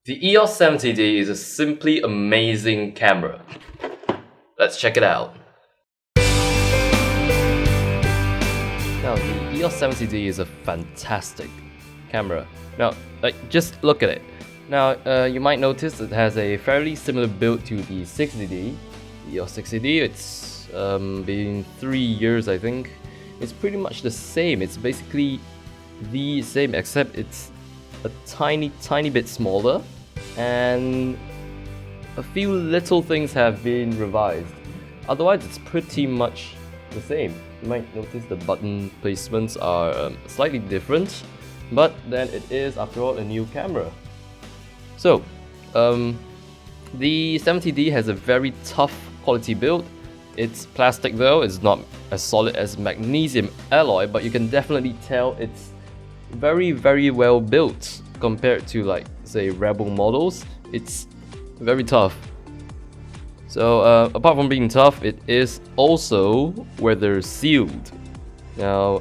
The EOS 70D is a simply amazing camera. Let's check it out. Now, the EOS 70D is a fantastic camera. Now, just look at it. Now, you might notice it has a fairly similar build to the 60D. The EOS 60D, it's been 3 years, I think. It's pretty much the same. It's basically the same, except it's a tiny bit smaller, and a few little things have been revised. Otherwise, it's pretty much the same. You might notice the button placements are slightly different, but then it is, after all, a new camera. So, the 70D has a very tough quality build. It's plastic though, it's not as solid as magnesium alloy, but you can definitely tell it's very well built compared to, like, say, Rebel models. It's very tough. So apart from being tough, it is also weather sealed. Now,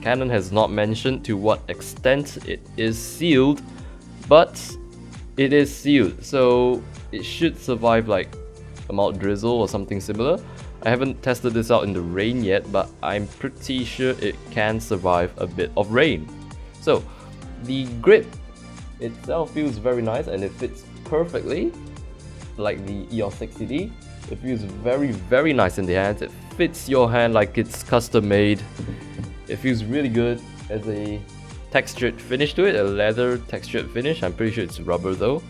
Canon has not mentioned to what extent it is sealed, but it is sealed, so it should survive like a mild drizzle or something similar. I haven't tested this out in the rain yet, but I'm pretty sure it can survive a bit of rain. So the grip itself feels very nice and it fits perfectly like the EOS 60D. It feels very nice in the hands. It fits your hand like it's custom made. It feels really good. As a textured finish to it, a leather textured finish. I'm pretty sure it's rubber though.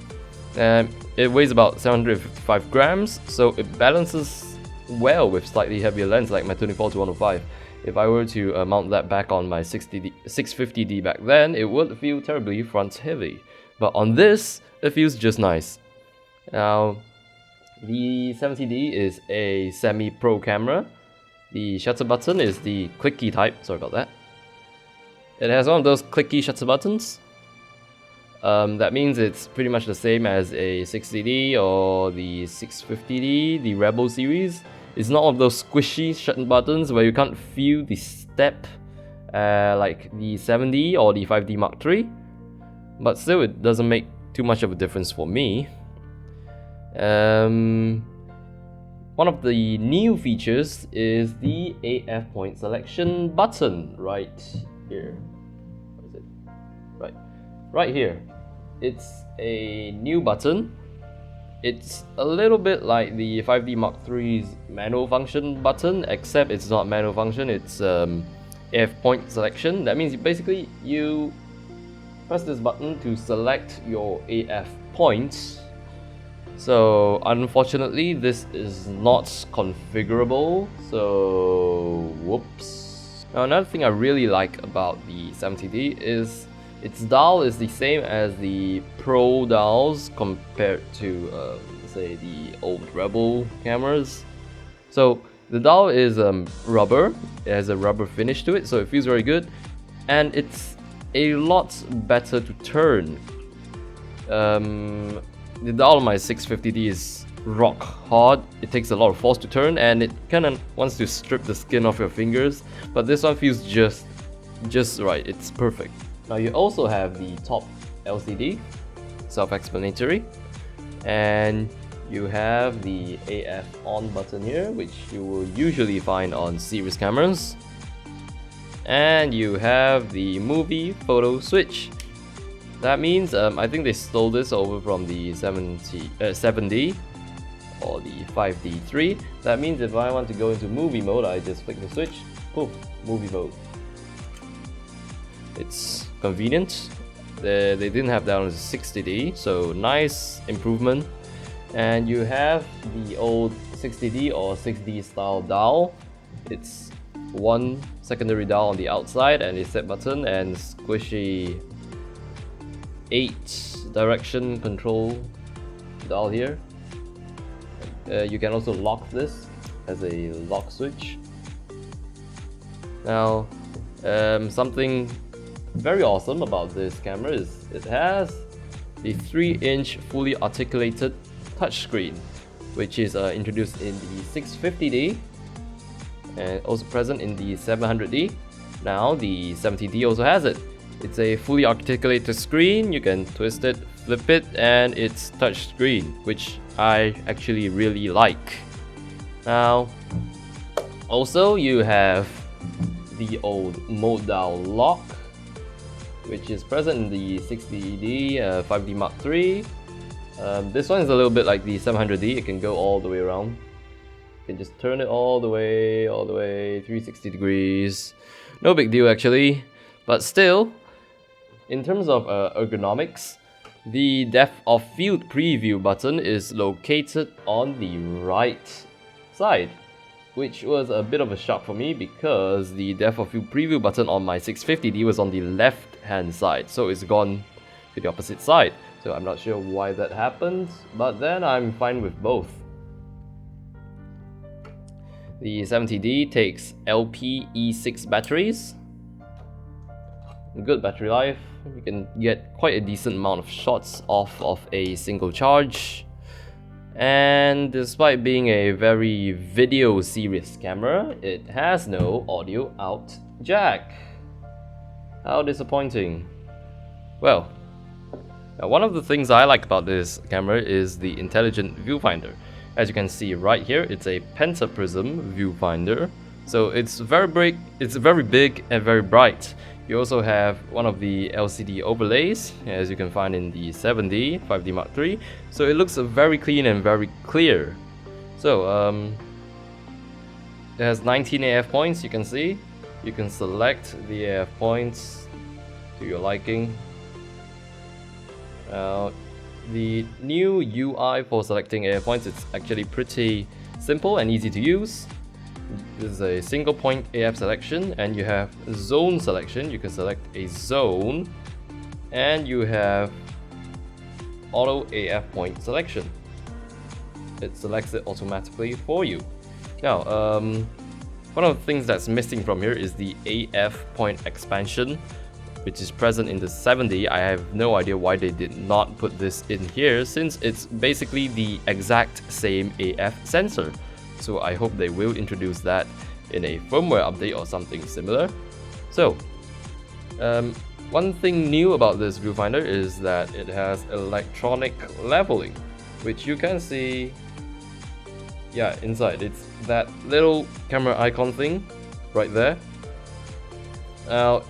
It weighs about 755 grams, so it balances well with slightly heavier lens like my 24-105. If I were to mount that back on my 650D back then, it would feel terribly front heavy. But on this, it feels just nice. Now, the 70D is a semi-pro camera. The shutter button is the clicky type, sorry about that. It has one of those clicky shutter buttons. That means it's pretty much the same as a 60D or the 650D, the Rebel series. It's not one of those squishy shutter buttons where you can't feel the step like the 7D or the 5D Mark III. But still, it doesn't make too much of a difference for me. One of the new features is the AF point selection button right here. What is it? Right here. It's a new button. It's a little bit like the 5D Mark III's manual function button, except it's not manual function, it's AF point selection. That means basically you press this button to select your AF points. So unfortunately, this is not configurable, so whoops. Now, another thing I really like about the 70D is its dial is the same as the Pro dials compared to, say, the old Rebel cameras. So the dial is rubber. It has a rubber finish to it, so it feels very good, and it's a lot better to turn. The dial on my 650D is rock hard. It takes a lot of force to turn, and it kind of wants to strip the skin off your fingers. But this one feels just right. It's perfect. Now you also have the top LCD, self-explanatory, and you have the AF on button here, which you will usually find on series cameras, and you have the movie photo switch. That means I think they stole this over from the 7D or the 5D3. That means if I want to go into movie mode, I just flick the switch, poof, movie mode. It's convenient. They didn't have that on the 60D, so nice improvement. And you have the old 60D or 6D style dial. It's one secondary dial on the outside and a set button and squishy 8 direction control dial here. You can also lock this as a lock switch. Now, something very awesome about this camera is it has the 3-inch fully articulated touchscreen, which is introduced in the 650D and also present in the 700D. Now the 70D also has it. It's a fully articulated screen. You can twist it, flip it and it's touchscreen, which I actually really like. Now, also you have the old mode dial lock, which is present in the 60D 5D Mark III. This one is a little bit like the 700D. It can go all the way around. You can just turn it all the way, 360 degrees. No big deal actually, but still, in terms of ergonomics, the depth of field preview button is located on the right side, which was a bit of a shock for me because the depth of field preview button on my 650D was on the left hand side, so it's gone to the opposite side. So I'm not sure why that happened, but then I'm fine with both. The 70D takes LPE6 batteries. Good battery life. You can get quite a decent amount of shots off of a single charge. And despite being a very video serious camera, it has no audio out jack. How disappointing. Well, now one of the things I like about this camera is the intelligent viewfinder. As you can see right here, it's a pentaprism viewfinder. So it's very big and very bright. You also have one of the LCD overlays, as you can find in the 7D 5D Mark III. So it looks very clean and very clear. So it has 19 AF points, you can see. You can select the AF points to your liking. The new UI for selecting AF points, it's actually pretty simple and easy to use. This is a single point AF selection, and you have zone selection. You can select a zone, and you have auto AF point selection. It selects it automatically for you. Now, one of the things that's missing from here is the AF point expansion, which is present in the 7D. I have no idea why they did not put this in here, since it's basically the exact same AF sensor. So I hope they will introduce that in a firmware update or something similar. So, one thing new about this viewfinder is that it has electronic leveling, which you can see, yeah, inside. It's that little camera icon thing right there. Now,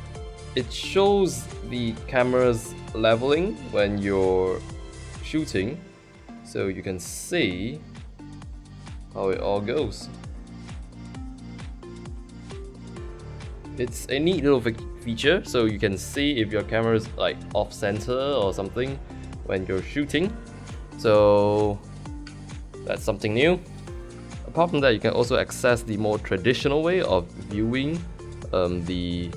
it shows the camera's leveling when you're shooting, so you can see how it all goes. It's a neat little feature, so you can see if your camera is like off center or something when you're shooting. So that's something new. Apart from that, you can also access the more traditional way of viewing the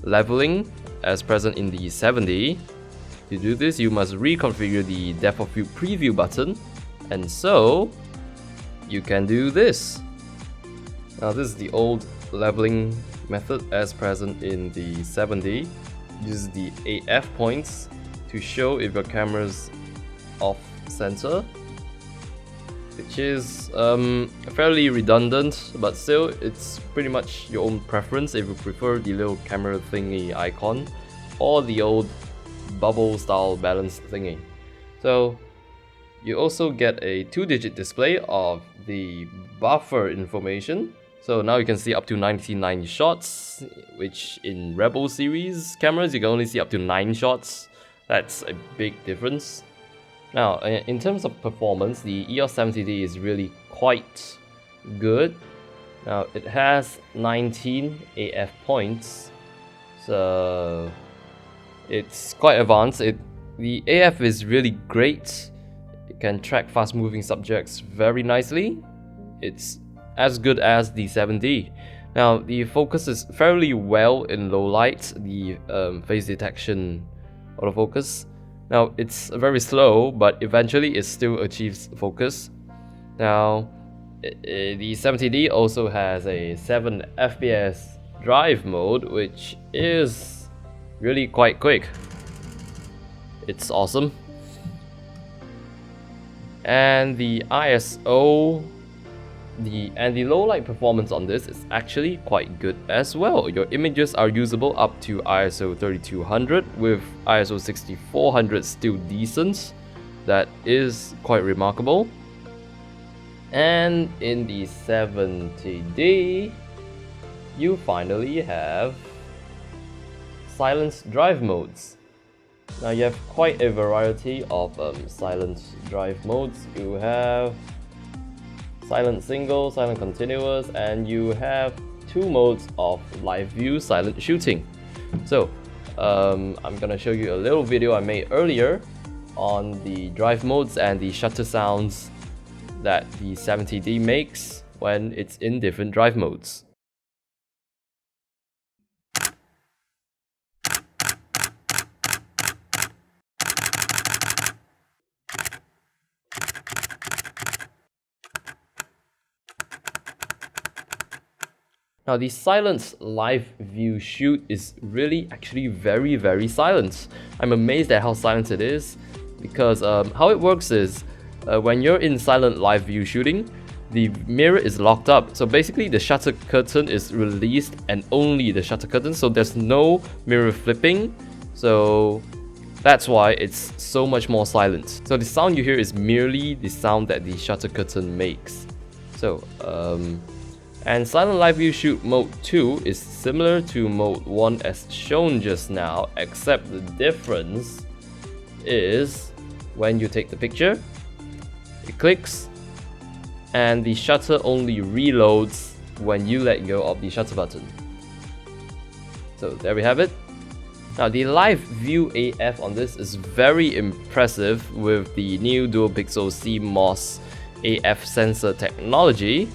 leveling as present in the 7D. To do this, you must reconfigure the depth of field preview button, and so you can do this. Now this is the old leveling method as present in the 7D. Use the AF points to show if your camera's off center, which is fairly redundant, but still it's pretty much your own preference if you prefer the little camera thingy icon or the old bubble style balance thingy. So you also get a 2-digit display of the buffer information. So now you can see up to 99 shots, which in Rebel series cameras you can only see up to 9 shots. That's a big difference. Now, in terms of performance, the EOS 70D is really quite good. Now, it has 19 AF points, so it's quite advanced. The AF is really great. It can track fast-moving subjects very nicely. It's as good as the 7D. Now, the focus is fairly well in low light, the face detection autofocus. Now, it's very slow, but eventually it still achieves focus. Now, the 70D also has a 7 FPS drive mode, which is really quite quick. It's awesome. And the ISO the low light performance on this is actually quite good as well. Your images are usable up to ISO 3200, with ISO 6400 still decent. That is quite remarkable. And in the 70D, you finally have silent drive modes. Now you have quite a variety of silent drive modes. You have silent single, silent continuous, and you have two modes of live view silent shooting. So I'm gonna show you a little video I made earlier on the drive modes and the shutter sounds that the 70D makes when it's in different drive modes. Now the silent live view shoot is really actually very silent. I'm amazed at how silent it is, because how it works is when you're in silent live view shooting, the mirror is locked up. So basically the shutter curtain is released and only the shutter curtain, so there's no mirror flipping. So that's why it's so much more silent. So the sound you hear is merely the sound that the shutter curtain makes. So and Silent Live View Shoot Mode 2 is similar to Mode 1 as shown just now, except the difference is when you take the picture, it clicks, and the shutter only reloads when you let go of the shutter button. So there we have it. Now the Live View AF on this is very impressive with the new Dual Pixel CMOS AF sensor technology.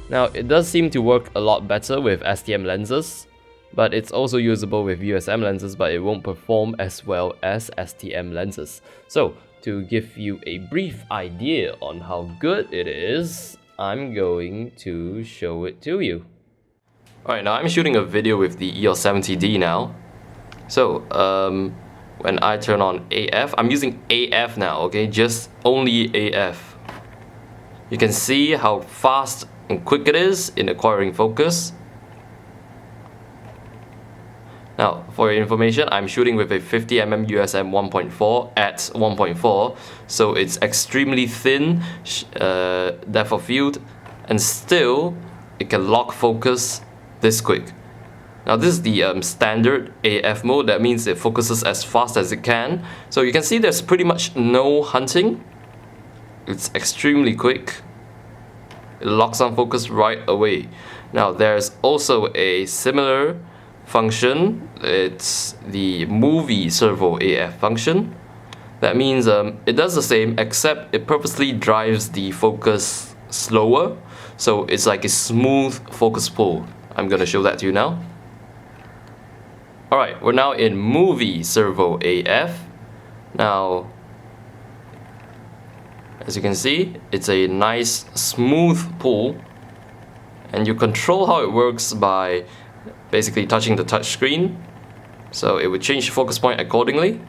Now it does seem to work a lot better with STM lenses, but it's also usable with USM lenses, but it won't perform as well as STM lenses. So to give you a brief idea on how good it is, I'm going to show it to you. Alright, now I'm shooting a video with the EOS 70D now. So when I turn on AF, I'm using AF now, okay, just only AF. You can see how fast and quick it is in acquiring focus. Now, for your information, I'm shooting with a 50mm USM 1.4 at 1.4, so it's extremely thin depth of field, and still it can lock focus this quick. Now this is the standard AF mode. That means it focuses as fast as it can. So you can see there's pretty much no hunting. It's extremely quick. It locks on focus right away. Now there's also a similar function. It's the movie servo AF function. That means it does the same, except it purposely drives the focus slower. So it's like a smooth focus pull. I'm gonna show that to you now. Alright, we're now in movie servo AF. Now, as you can see, it's a nice smooth pull, and you control how it works by basically touching the touch screen, so it would change the focus point accordingly.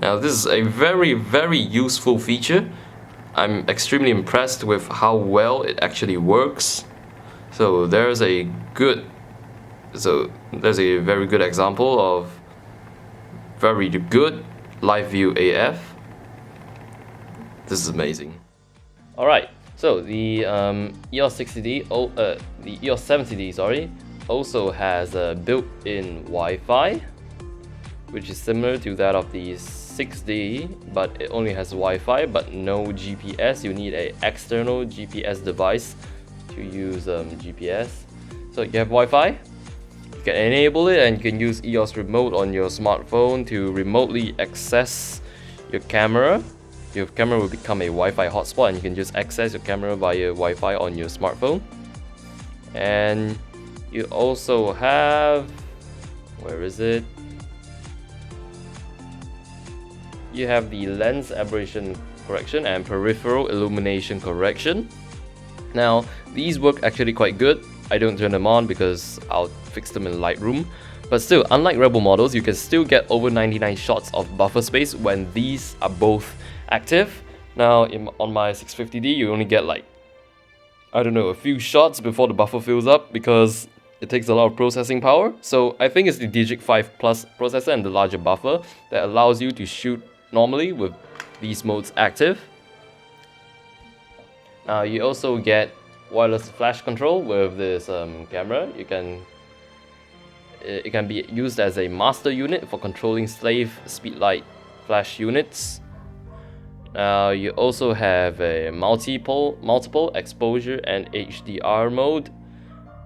Now this is a very useful feature. I'm extremely impressed with how well it actually works. So there's a very good example of very good live view AF. This is amazing. Alright, so the EOS 60D, the EOS 70D, sorry, also has a built-in Wi-Fi, which is similar to that of the 6D, but it only has Wi-Fi but no GPS. You need an external GPS device to use GPS. So you have Wi-Fi, you can enable it, and you can use EOS Remote on your smartphone to remotely access your camera. Your camera will become a Wi-Fi hotspot, and you can just access your camera via Wi-Fi on your smartphone. And you also have, where is it? You have the lens aberration correction and peripheral illumination correction. Now, these work actually quite good. I don't turn them on because I'll fix them in Lightroom. But still, unlike Rebel models, you can still get over 99 shots of buffer space when these are both active. Now, on my 650D, you only get like I don't know, a few shots before the buffer fills up because it takes a lot of processing power. So I think it's the Digic 5 Plus processor and the larger buffer that allows you to shoot normally with these modes active. Now you also get wireless flash control with this camera. It can be used as a master unit for controlling slave speedlight flash units. Now you also have a multiple exposure and HDR mode,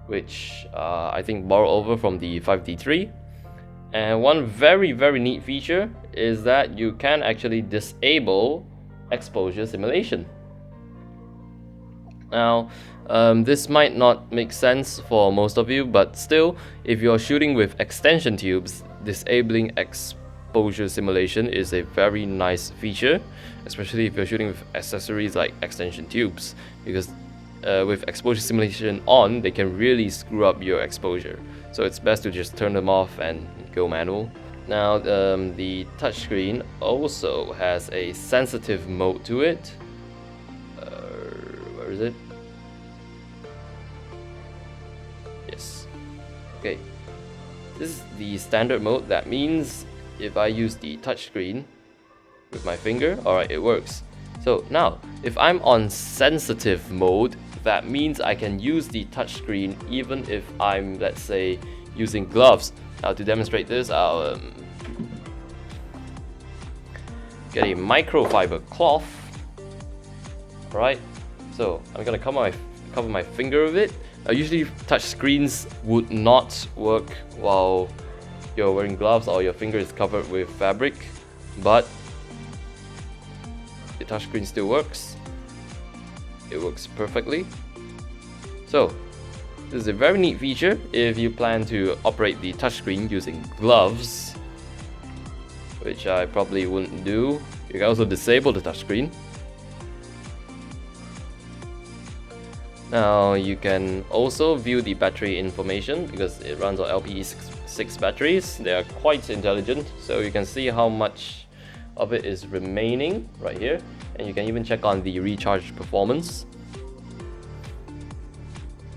which I think borrow over from the 5D3. And one very neat feature is that you can actually disable exposure simulation. Now this might not make sense for most of you, but still, if you're shooting with extension tubes, disabling exposure simulation is a very nice feature, especially if you're shooting with accessories like extension tubes, because with exposure simulation on, they can really screw up your exposure. So it's best to just turn them off and go manual. Now the touchscreen also has a sensitive mode to it. Where is it? Yes. Okay. This is the standard mode. That means if I use the touchscreen with my finger, alright, it works. So now, if I'm on sensitive mode, that means I can use the touchscreen even if I'm, let's say, using gloves. Now to demonstrate this, I'll get a microfiber cloth. Alright, so I'm gonna cover my finger with it. Usually touch screens would not work while you're wearing gloves or your finger is covered with fabric, but the touchscreen still works. It works perfectly. So this is a very neat feature if you plan to operate the touchscreen using gloves, which I probably wouldn't do. You can also disable the touchscreen. Now you can also view the battery information because it runs on LPE6 batteries. They are quite intelligent, so you can see how much of it is remaining right here, and you can even check on the recharge performance.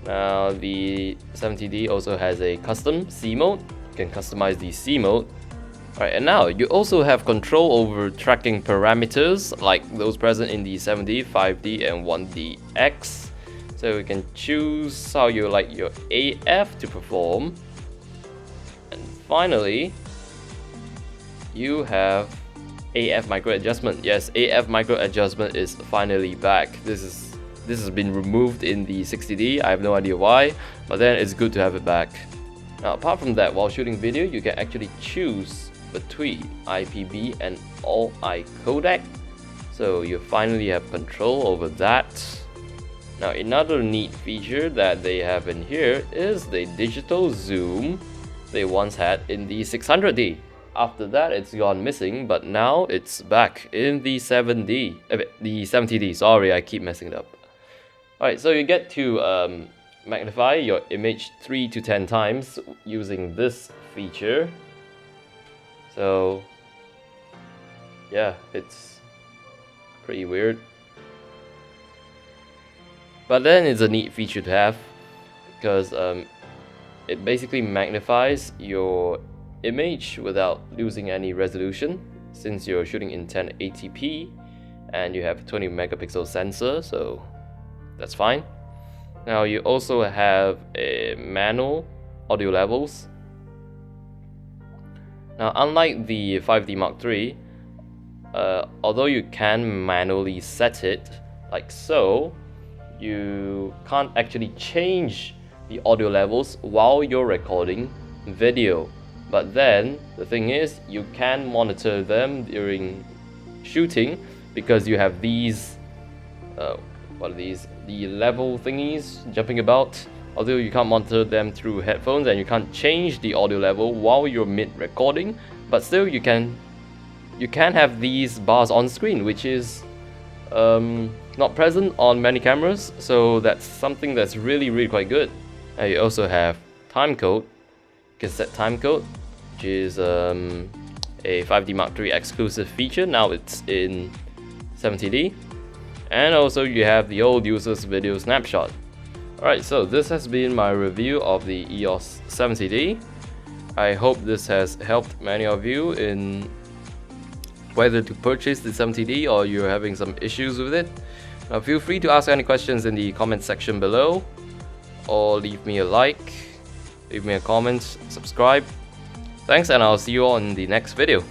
Now the 70D also has a custom C mode. You can customize the C mode. Alright, and now you also have control over tracking parameters like those present in the 7D, 5D and 1DX. So you can choose how you like your AF to perform. And finally, you have AF micro adjustment. Yes, AF micro adjustment is finally back. This has been removed in the 60D. I have no idea why, but then it's good to have it back. Now apart from that, while shooting video, you can actually choose between IPB and all-eye codec. So you finally have control over that. Now another neat feature that they have in here is the digital zoom they once had in the 600D. After that it's gone missing, but now it's back in the 7D, the 70D, sorry, I keep messing it up. Alright, so you get to magnify your image 3 to 10 times using this feature. So yeah, it's pretty weird. But then it's a neat feature to have because it basically magnifies your image without losing any resolution, since you're shooting in 1080p and you have a 20 megapixel sensor, so that's fine. Now you also have a manual audio levels. Now unlike the 5D Mark III, although you can manually set it like so, you can't actually change the audio levels while you're recording video. But then the thing is, you can monitor them during shooting because you have these what are these, the level thingies jumping about. Although you can't monitor them through headphones and you can't change the audio level while you're mid recording, but still you can have these bars on screen, which is not present on many cameras, so that's something that's really quite good. And you also have timecode. You can set timecode, which is a 5D Mark III exclusive feature. Now it's in 70D. and also you have the old user's video snapshot. Alright, so this has been my review of the EOS 70D. I hope this has helped many of you in whether to purchase the 70D or you're having some issues with it. Now feel free to ask any questions in the comment section below, or leave me a like, leave me a comment, subscribe. Thanks, and I'll see you all in the next video.